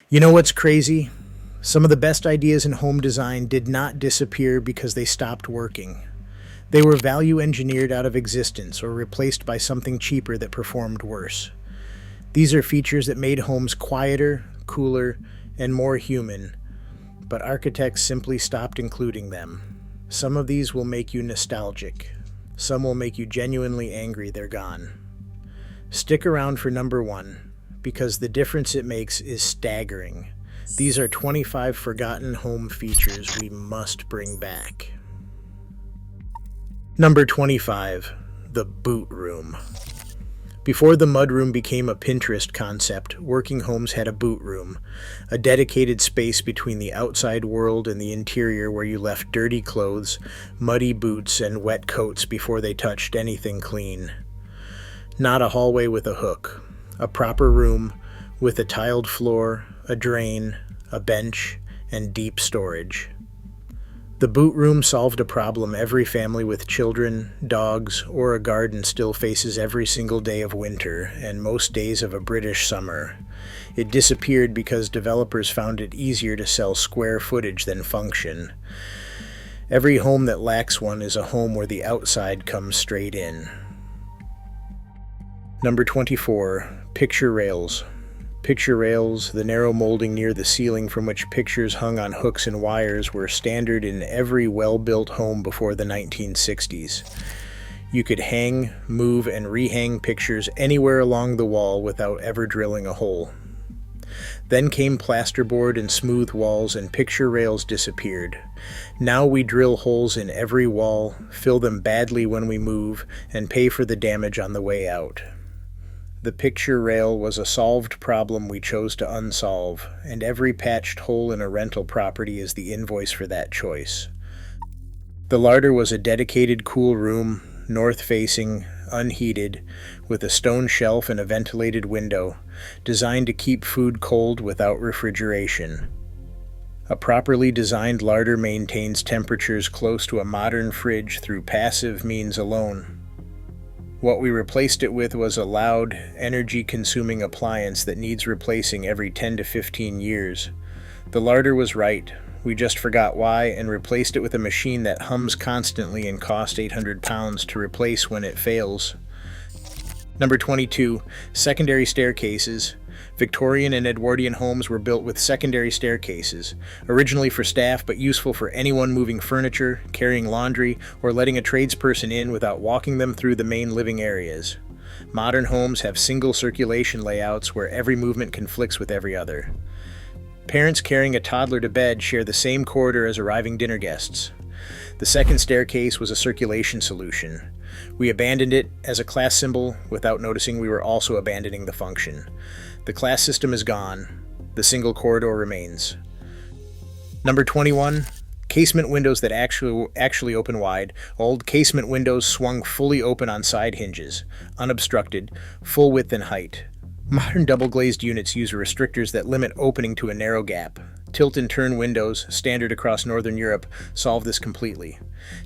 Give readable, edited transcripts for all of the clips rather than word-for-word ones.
You know what's crazy? Some of the best ideas in home design did not disappear because they stopped working. They were value engineered out of existence or replaced by something cheaper that performed worse. These are features that made homes quieter, cooler, and more human, but architects simply stopped including them. Some of these will make you nostalgic. Some will make you genuinely angry they're gone. Stick around for number one, because the difference it makes is staggering. These are 25 forgotten home features we must bring back. Number 25, the boot room. Before the mudroom became a Pinterest concept, working homes had a boot room, a dedicated space between the outside world and the interior where you left dirty clothes, muddy boots, and wet coats before they touched anything clean. Not a hallway with a hook, a proper room with a tiled floor, a drain, a bench, and deep storage. The boot room solved a problem every family with children, dogs, or a garden still faces every single day of winter and most days of a British summer. It disappeared because developers found it easier to sell square footage than function. Every home that lacks one is a home where the outside comes straight in. Number 24, picture rails. Picture rails, the narrow molding near the ceiling from which pictures hung on hooks and wires, were standard in every well-built home before the 1960s. You could hang, move, and rehang pictures anywhere along the wall without ever drilling a hole. Then came plasterboard and smooth walls, and picture rails disappeared. Now we drill holes in every wall, fill them badly when we move, and pay for the damage on the way out. The picture rail was a solved problem we chose to unsolve, and every patched hole in a rental property is the invoice for that choice. The larder was a dedicated cool room, north-facing, unheated, with a stone shelf and a ventilated window, designed to keep food cold without refrigeration. A properly designed larder maintains temperatures close to a modern fridge through passive means alone. What we replaced it with was a loud, energy-consuming appliance that needs replacing every 10 to 15 years. The larder was right. We just forgot why and replaced it with a machine that hums constantly and costs £800 to replace when it fails. Number 22, secondary staircases. Victorian and Edwardian homes were built with secondary staircases, originally for staff but useful for anyone moving furniture, carrying laundry, or letting a tradesperson in without walking them through the main living areas. Modern homes have single circulation layouts where every movement conflicts with every other. Parents carrying a toddler to bed share the same corridor as arriving dinner guests. The second staircase was a circulation solution. We abandoned it as a class symbol without noticing we were also abandoning the function. The class system is gone. The single corridor remains. Number 21, casement windows that actually open wide. Old casement windows swung fully open on side hinges, unobstructed, full width and height. Modern double-glazed units use restrictors that limit opening to a narrow gap. Tilt and turn windows, standard across Northern Europe, solve this completely.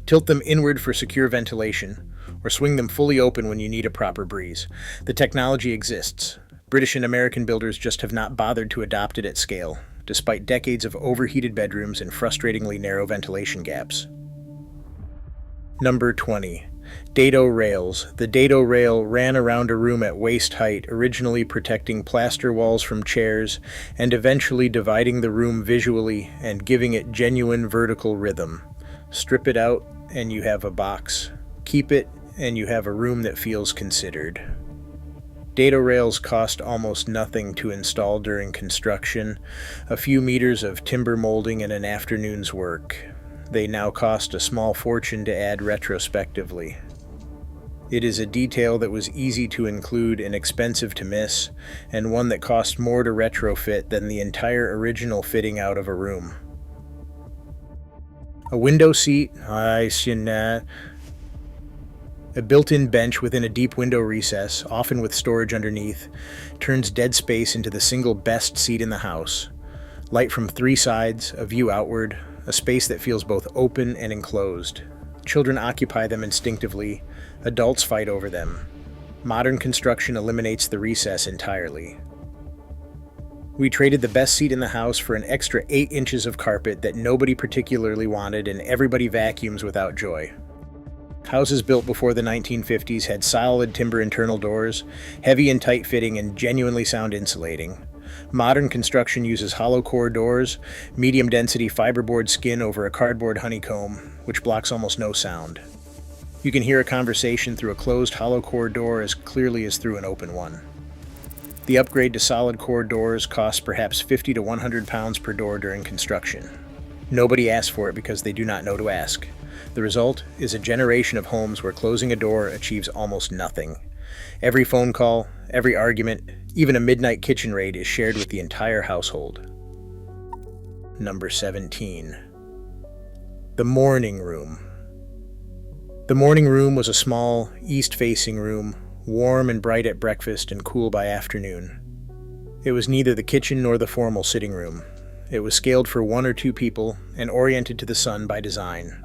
Tilt them inward for secure ventilation, or swing them fully open when you need a proper breeze. The technology exists. British and American builders just have not bothered to adopt it at scale, despite decades of overheated bedrooms and frustratingly narrow ventilation gaps. Number 20. Dado rails. The Dado rail ran around a room at waist height, originally protecting plaster walls from chairs, and eventually dividing the room visually and giving it genuine vertical rhythm. Strip it out, and you have a box. Keep it, and you have a room that feels considered. Dado rails cost almost nothing to install during construction, a few meters of timber molding and an afternoon's work. They now cost a small fortune to add retrospectively. It is a detail that was easy to include and expensive to miss, and one that cost more to retrofit than the entire original fitting out of a room. A window seat, a built-in bench within a deep window recess, often with storage underneath, turns dead space into the single best seat in the house. Light from three sides, a view outward, a space that feels both open and enclosed. Children occupy them instinctively, adults fight over them. Modern construction eliminates the recess entirely. We traded the best seat in the house for an extra 8 inches of carpet that nobody particularly wanted, and everybody vacuums without joy. Houses built before the 1950s had solid timber internal doors, heavy and tight fitting, and genuinely sound insulating. Modern construction uses hollow core doors, medium density fiberboard skin over a cardboard honeycomb, which blocks almost no sound. You can hear a conversation through a closed hollow core door as clearly as through an open one. The upgrade to solid core doors costs perhaps 50 to 100 pounds per door during construction. Nobody asks for it because they do not know to ask. The result is a generation of homes where closing a door achieves almost nothing. Every phone call, every argument, even a midnight kitchen raid is shared with the entire household. Number 17. The morning room. The morning room was a small, east-facing room, warm and bright at breakfast and cool by afternoon. It was neither the kitchen nor the formal sitting room. It was scaled for 1 or 2 people and oriented to the sun by design.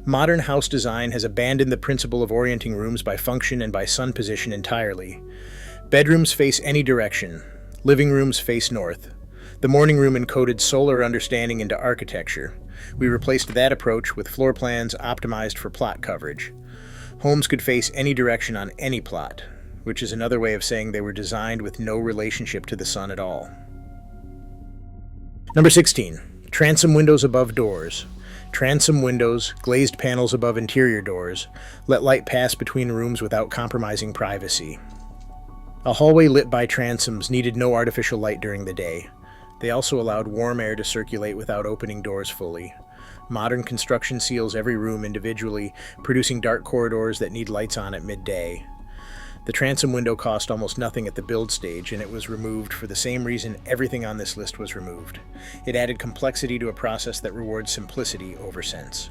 Modern house design has abandoned the principle of orienting rooms by function and by sun position entirely. Bedrooms face any direction. Living rooms face north. The morning room encoded solar understanding into architecture. We replaced that approach with floor plans optimized for plot coverage. Homes could face any direction on any plot, which is another way of saying they were designed with no relationship to the sun at all. Number 16. Transom windows above doors. Transom windows, glazed panels above interior doors, let light pass between rooms without compromising privacy. A hallway lit by transoms needed no artificial light during the day. They also allowed warm air to circulate without opening doors fully. Modern construction seals every room individually, producing dark corridors that need lights on at midday. The transom window cost almost nothing at the build stage, and it was removed for the same reason everything on this list was removed. It added complexity to a process that rewards simplicity over sense.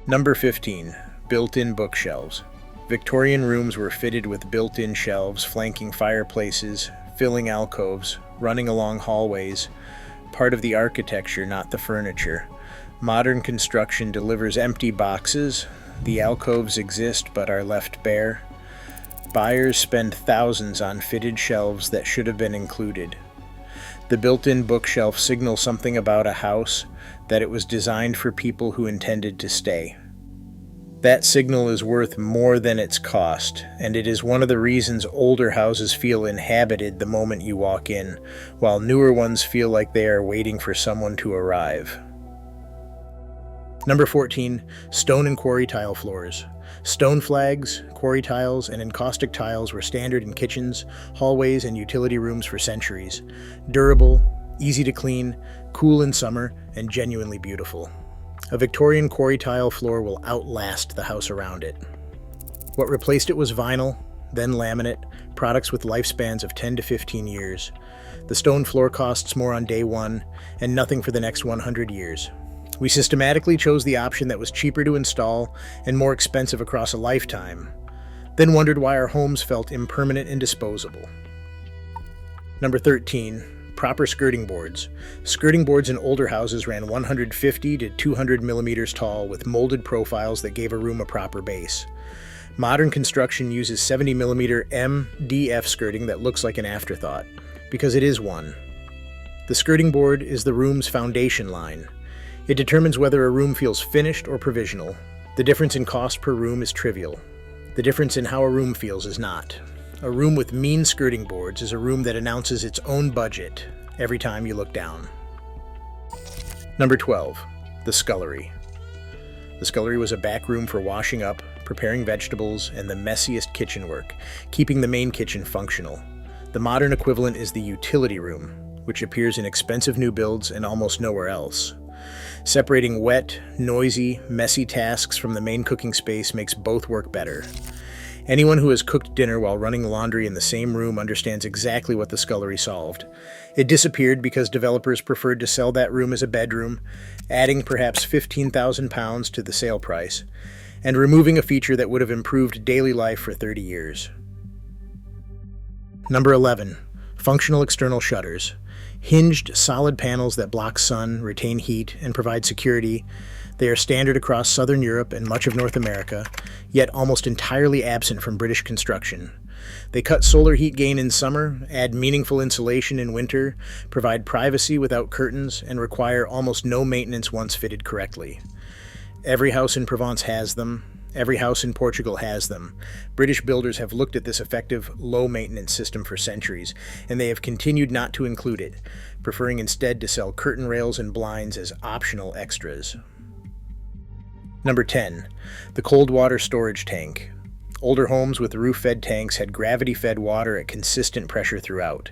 Number 15. Built-in bookshelves. Victorian rooms were fitted with built-in shelves flanking fireplaces, filling alcoves, running along hallways, part of the architecture, not the furniture. Modern construction delivers empty boxes. The alcoves exist but are left bare. Buyers spend thousands on fitted shelves that should have been included. The built-in bookshelf signals something about a house, that it was designed for people who intended to stay. That signal is worth more than its cost, and it is one of the reasons older houses feel inhabited the moment you walk in, while newer ones feel like they are waiting for someone to arrive. Number 14. Stone and quarry tile floors. Stone flags, quarry tiles, and encaustic tiles were standard in kitchens, hallways, and utility rooms for centuries. Durable, easy to clean, cool in summer, and genuinely beautiful. A Victorian quarry tile floor will outlast the house around it. What replaced it was vinyl, then laminate, products with lifespans of 10 to 15 years. The stone floor costs more on day one, and nothing for the next 100 years. We systematically chose the option that was cheaper to install and more expensive across a lifetime, then wondered why our homes felt impermanent and disposable. Number 13. Proper skirting boards. Skirting boards in older houses ran 150 to 200 millimeters tall with molded profiles that gave a room a proper base. Modern construction uses 70 millimeter MDF skirting that looks like an afterthought, because it is one. The skirting board is the room's foundation line. It determines whether a room feels finished or provisional. The difference in cost per room is trivial. The difference in how a room feels is not. A room with mean skirting boards is a room that announces its own budget every time you look down. Number 12. The scullery. The scullery was a back room for washing up, preparing vegetables, and the messiest kitchen work, keeping the main kitchen functional. The modern equivalent is the utility room, which appears in expensive new builds and almost nowhere else. Separating wet, noisy, messy tasks from the main cooking space makes both work better. Anyone who has cooked dinner while running laundry in the same room understands exactly what the scullery solved. It disappeared because developers preferred to sell that room as a bedroom, adding perhaps £15,000 to the sale price, and removing a feature that would have improved daily life for 30 years. Number 11. Functional external shutters. Hinged, solid panels that block sun, retain heat, and provide security. They are standard across southern Europe and much of North America, yet almost entirely absent from British construction. They cut solar heat gain in summer, add meaningful insulation in winter, provide privacy without curtains, and require almost no maintenance once fitted correctly. Every house in Provence has them. Every house in Portugal has them. British builders have looked at this effective, low-maintenance system for centuries, and they have continued not to include it, preferring instead to sell curtain rails and blinds as optional extras. Number 10. The cold water storage tank. Older homes with roof-fed tanks had gravity-fed water at consistent pressure throughout.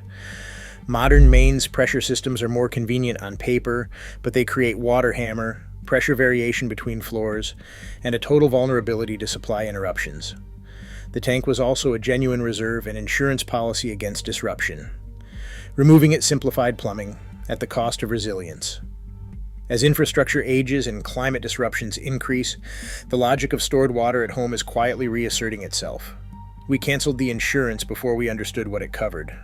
Modern mains pressure systems are more convenient on paper, but they create water hammer, pressure variation between floors, and a total vulnerability to supply interruptions. The tank was also a genuine reserve and insurance policy against disruption. Removing it simplified plumbing, at the cost of resilience. As infrastructure ages and climate disruptions increase, the logic of stored water at home is quietly reasserting itself. We canceled the insurance before we understood what it covered.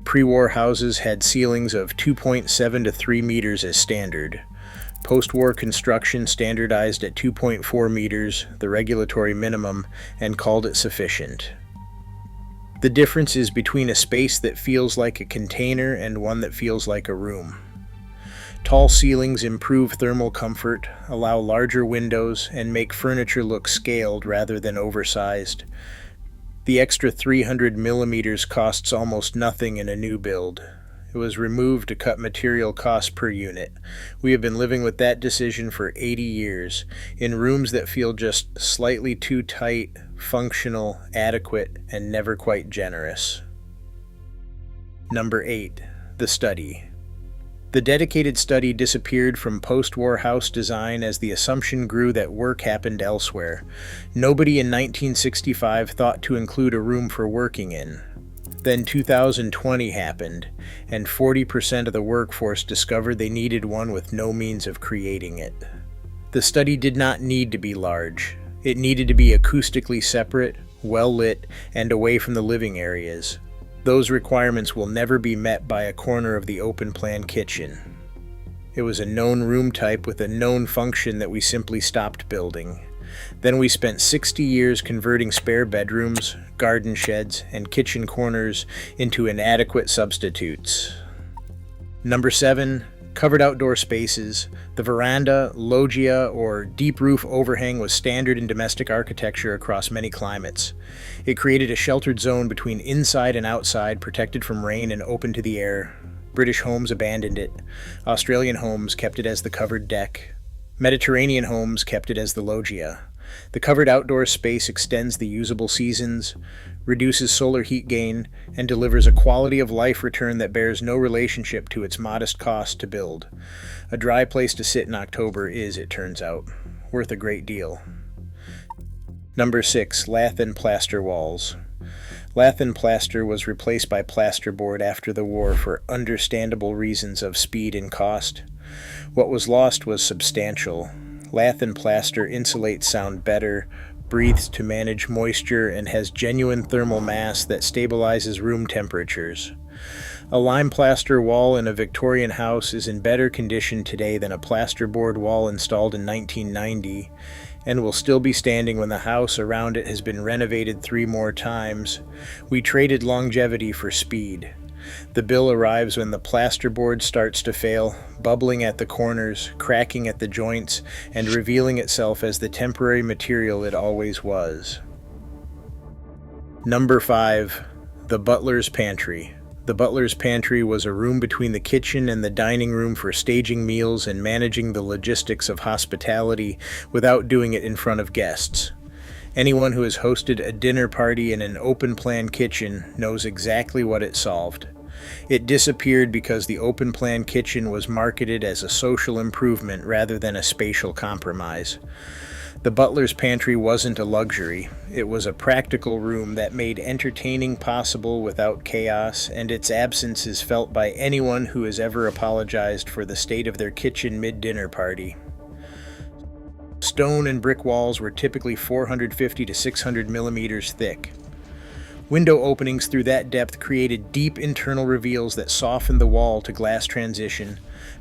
Pre-war houses had ceilings of 2.7 to 3 meters as standard. Post-war construction standardized at 2.4 meters, the regulatory minimum, and called it sufficient. The difference is between a space that feels like a container and one that feels like a room. Tall ceilings improve thermal comfort, allow larger windows, and make furniture look scaled rather than oversized. The extra 300 millimeters costs almost nothing in a new build. It was removed to cut material costs per unit. We have been living with that decision for 80 years, in rooms that feel just slightly too tight, functional, adequate, and never quite generous. Number 8. The study. The dedicated study disappeared from post-war house design as the assumption grew that work happened elsewhere. Nobody in 1965 thought to include a room for working in. Then 2020 happened, and 40% of the workforce discovered they needed one with no means of creating it. The study did not need to be large. It needed to be acoustically separate, well-lit, and away from the living areas. Those requirements will never be met by a corner of the open-plan kitchen. It was a known room type with a known function that we simply stopped building. Then we spent 60 years converting spare bedrooms, garden sheds, and kitchen corners into inadequate substitutes. Number 7. Covered outdoor spaces. The veranda, loggia, or deep roof overhang was standard in domestic architecture across many climates. It created a sheltered zone between inside and outside, protected from rain and open to the air. British homes abandoned it. Australian homes kept it as the covered deck. Mediterranean homes kept it as the loggia. The covered outdoor space extends the usable seasons, reduces solar heat gain, and delivers a quality of life return that bears no relationship to its modest cost to build. A dry place to sit in October is, it turns out, worth a great deal. Number 6. Lath and plaster walls. Lath and plaster was replaced by plasterboard after the war for understandable reasons of speed and cost. What was lost was substantial. Lath and plaster insulates sound better, breathes to manage moisture, and has genuine thermal mass that stabilizes room temperatures. A lime plaster wall in a Victorian house is in better condition today than a plasterboard wall installed in 1990, and will still be standing when the house around it has been renovated 3 more times. We traded longevity for speed. The bill arrives when the plasterboard starts to fail, bubbling at the corners, cracking at the joints, and revealing itself as the temporary material it always was. Number 5. The Butler's Pantry. The Butler's Pantry was a room between the kitchen and the dining room for staging meals and managing the logistics of hospitality without doing it in front of guests. Anyone who has hosted a dinner party in an open-plan kitchen knows exactly what it solved. It disappeared because the open-plan kitchen was marketed as a social improvement rather than a spatial compromise. The Butler's Pantry wasn't a luxury. It was a practical room that made entertaining possible without chaos, and its absence is felt by anyone who has ever apologized for the state of their kitchen mid-dinner party. Stone and brick walls were typically 450 to 600 millimeters thick. Window openings through that depth created deep internal reveals that softened the wall to glass transition,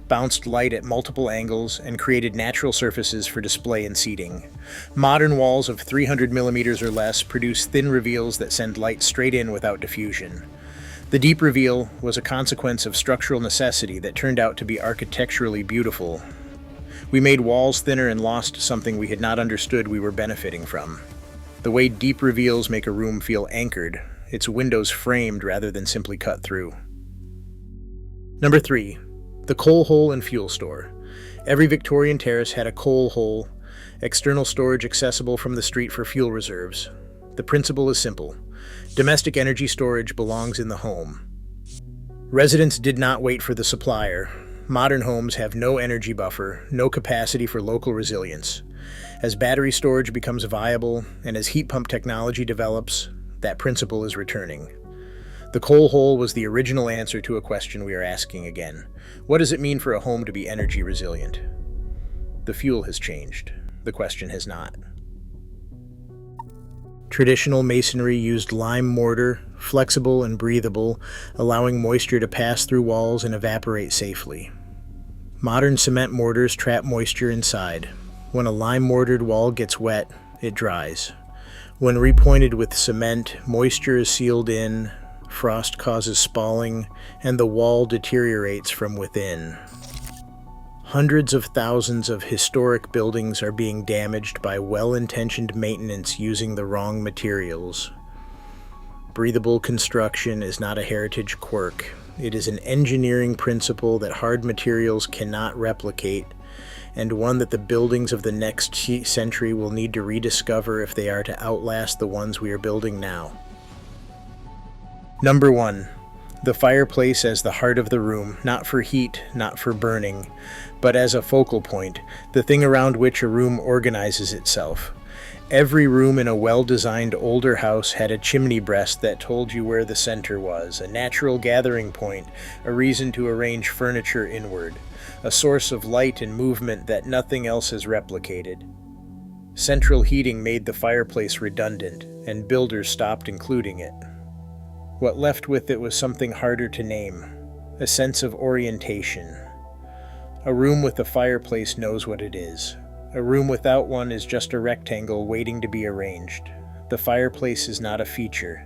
bounced light at multiple angles, and created natural surfaces for display and seating. Modern walls of 300 millimeters or less produce thin reveals that send light straight in without diffusion. The deep reveal was a consequence of structural necessity that turned out to be architecturally beautiful. We made walls thinner and lost something we had not understood we were benefiting from. The way deep reveals make a room feel anchored, its windows framed rather than simply cut through. Number 3. The coal hole and fuel store. Every Victorian terrace had a coal hole, external storage accessible from the street for fuel reserves. The principle is simple. Domestic energy storage belongs in the home. Residents did not wait for the supplier. Modern homes have no energy buffer, no capacity for local resilience. As battery storage becomes viable, and as heat pump technology develops, that principle is returning. The coal hole was the original answer to a question we are asking again. What does it mean for a home to be energy resilient? The fuel has changed. The question has not. Traditional masonry used lime mortar, flexible and breathable, allowing moisture to pass through walls and evaporate safely. Modern cement mortars trap moisture inside. When a lime-mortared wall gets wet, it dries. When repointed with cement, moisture is sealed in, frost causes spalling, and the wall deteriorates from within. Hundreds of thousands of historic buildings are being damaged by well-intentioned maintenance using the wrong materials. Breathable construction is not a heritage quirk. It is an engineering principle that hard materials cannot replicate, and one that the buildings of the next century will need to rediscover if they are to outlast the ones we are building now. Number 1. The fireplace as the heart of the room, not for heat, not for burning, but as a focal point, the thing around which a room organizes itself. Every room in a well-designed older house had a chimney breast that told you where the center was, a natural gathering point, a reason to arrange furniture inward, a source of light and movement that nothing else has replicated. Central heating made the fireplace redundant, and builders stopped including it. What left with it was something harder to name, a sense of orientation. A room with a fireplace knows what it is. A room without one is just a rectangle waiting to be arranged. The fireplace is not a feature.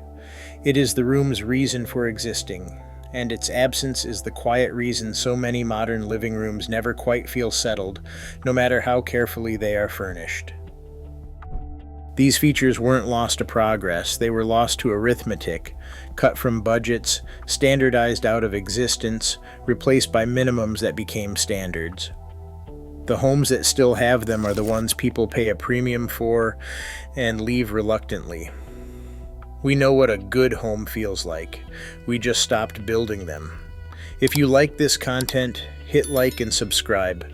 It is the room's reason for existing, and its absence is the quiet reason so many modern living rooms never quite feel settled, no matter how carefully they are furnished. These features weren't lost to progress, they were lost to arithmetic, cut from budgets, standardized out of existence, replaced by minimums that became standards. The homes that still have them are the ones people pay a premium for and leave reluctantly. We know what a good home feels like. We just stopped building them. If you like this content, hit like and subscribe.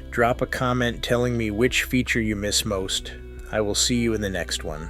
Drop a comment telling me which feature you miss most. I will see you in the next one.